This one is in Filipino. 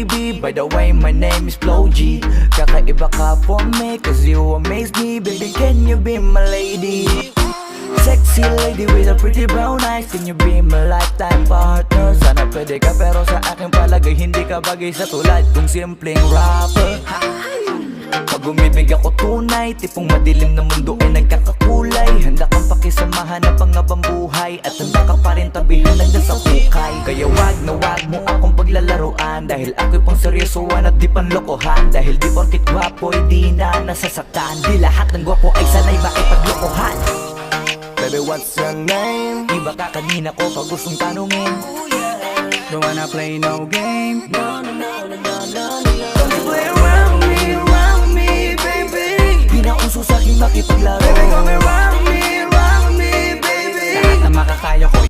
baby. By the way, my name is Flo G. Kakaiba ka for me, cause you amaze me. Baby, can you be my lady? Sexy lady with a pretty brown eyes, can you be my lifetime partner? Sana pwede ka pero sa aking palagay hindi ka bagay sa tulad kong simpleng rapper. Pag umibig ako tunay, tipong madilim na mundo ay nagkakakulay. Handa kang pakisamahan ng pangabang buhay, at handa ka pa rin tabihan hanggang sa hukay. Kaya wag na wag mo akong paglalaruan, dahil ako'y pang seryosoan at di panlokohan. Dahil di porkit gwapo'y di na nasasaktan, di lahat ng gwapo ay sanay makipaglokohan. Baby, what's your name? Iba ka kanina ko pag gustong tanungin. Don't wanna play no game. No, no, no, no, no, no, no. Don't play around me, baby. Di na uso sa'king makipaglaro. Baby, come around me, baby. Lahat na makakaya ko